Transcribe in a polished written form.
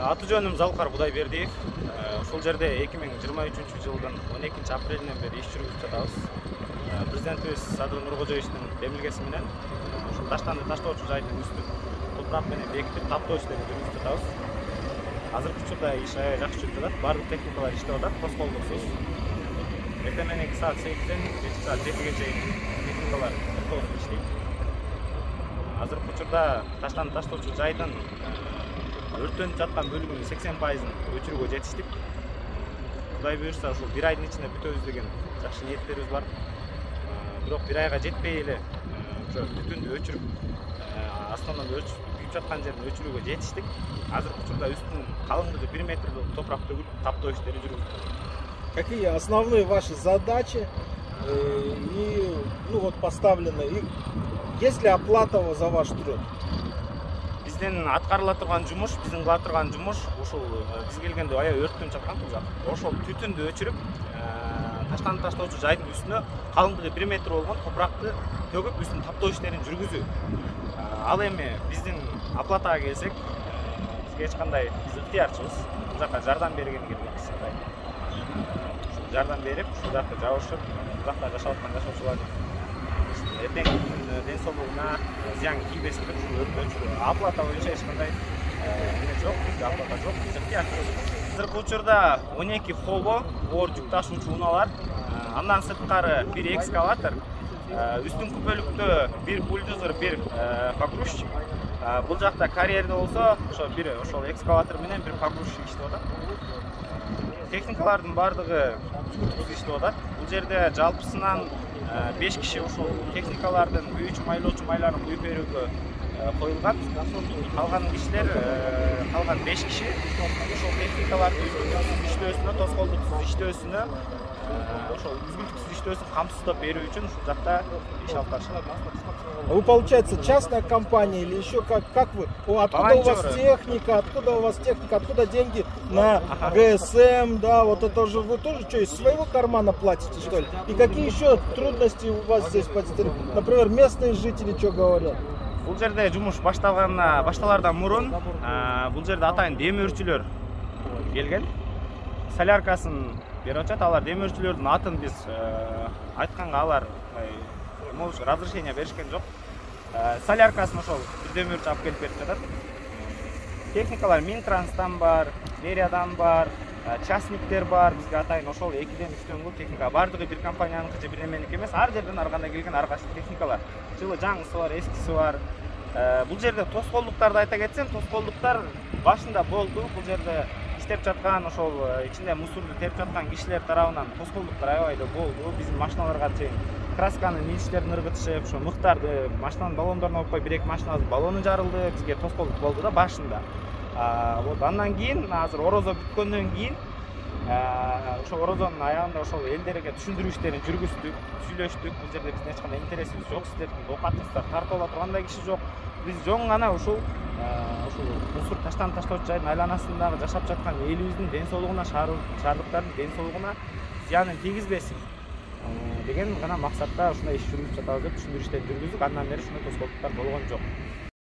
Аты жөнүм Залкар Будайбердиев. Ушул жерде 2023-жылдын 12-апрелинен бери иш жүргүзүп жатабыз. Президентибиз Садыр Нуркожоевичтин демилгеси менен ушул таштанды таштоочу жайдын үстүн топурак менен бекитип таптоо иштерин жүргүзүп жатабыз. Азыркы учурда иш аябай жакшы жүрүп жатат. Баардык техникалар иштеп атат, тоскоолдуксуз. Эртең мененки саат 8-ден кечки саат 7-ге чейин техникалар токтосуз иштейт. Азыркы учурда таштанды таштоочу жайдын өрттөнүп жаткан бөлүгүнүн 80%-ын өчүрүүгө жетиштик. Кудай буюрса ушул 1 айдын ичинде бүтөбүз деген жакшы ниеттерибиз бар. Бирок 1 айга жетпей эле ошо бүтүндү өчүрүп, основной күйүп жаткан жерин өчүрүүгө жетиштик. Азыркы учурда үстүнүн калыңдыгы 1 метр топурак төгүлүп, таптоо иштери жүрүп. Какие основные ваши задачи и вот поставлены? И есть ли оплата за ваш труд? Биздин аткарыла турган жумуш, биздин кыла турган жумуш ушул биз келгенде аябай өрттөнүп жаткан бул жак. Ошол түтүндү өчүрүп, таштанды таштоочу жайдын үстүнө калыңдыгы 1 метр болгон топуракты төгүп, үстүн таптоо иштерин жүргүзүү. Ал эми биздин оплатага келсек, бизге эч кандай биз ыктыярчыбыз. Бул жака жардам бергенге келгенбиз. Жардам берип, ушул жакты жабышып, бул жакта жашап аткан жашоочулардын эртеңки күнүнө ден соолугуна зыян тийбесин деп ушул өрттү өчүрүү. Оплата боюнча эч кандай эмне жок, бизде оплата жок, биз ыктыярчыбыз. Азыркы учурда 12 холбо, оор жүк ташуучу унаалар, андан сырткары бир экскаватор, үстүнкү бөлүктө бир бульдозер, бир погрузчик. Бул жакта карьерде болсо, ошо бир ошол экскаватор менен бир погрузчик иштеп атат. Техникалардын бардыгы иштеп атат. Бул жерде жалпысынан 5 киши ушул техникалардын күйүүчү майлоочу майларын куюп берүүгө коюлган. Калган кишилер, калган 5 киши ошол техникалардын иштөөсүнө, тоскоолдуксуз иштөөсүнө, ошол үзгүлтүксүз иштөөсүн камсыздап берүү үчүн ушул жакта иш алып барышат. Вы, получается, частная компания или еще как вы? Откуда у вас техника, откуда деньги на ГСМ, да, вот это же вы тоже что, из своего кармана платите, что ли? И какие еще трудности у вас здесь, например, местные жители что говорят? Бул жерде жумуш башталардан мурун бул жерде атайын демөөрчүлөр келген. Соляркасын берип атат. Алар демөөрчүлөрдүн атын биз айтканга алар разрешение беришкен жок. Соляркасын ошол бир демөөрчү алып келип берип жатат. Техникалар Минтранстан бар, Бериядан бар, частниктер бар. Бизге атайын ошол 2-ден 3-төн кыл техника. Бардыгы бир компанияныкы же бир эменики эмес. Ар жерден ар кандай келген ар кайсы техникалар. Жылы жаңысы бар, эскиси бар. Бул жерде тоскоолдуктарды айта кетсем, тоскоолдуктар башында болду. Бул жерде иштеп жаткан, ошол ичинде мусорду терип жаткан кишилер тарабынан тоскоолдуктар аябай да болду. Биздин машиналарга чейин красканын иштерин ыргытышып, ошо мыктарды машинанын баллондоруна окпой 1-2 машинабыздын баллону жарылды. Бизге тоскоолдук болду да башында. Вот андан кийин азыр орозо бүткөндөн кийин ошо орозонун аягында ошол элдерге түшүндүрүү иштерин жүргүздүк, сүйлөштүк. Бул жерде биздин эч кандай интересибиз жок, сиздердин оокатыңыздар тартып ала тургандай киши жок. Биз жоң гана ушул мусор таштанды таштоочу жайдын айланасындагы жашап жаткан элибиздин ден соолугуна, шаардыктардын ден соолугуна зыянын тийгизбесин деген гана максатта ушундай иш жүргүзүп жатабыз деп түшүндүрүү иштерин жүргүздүк. Андан бери ушундай тоскоолдуктар болгон жок.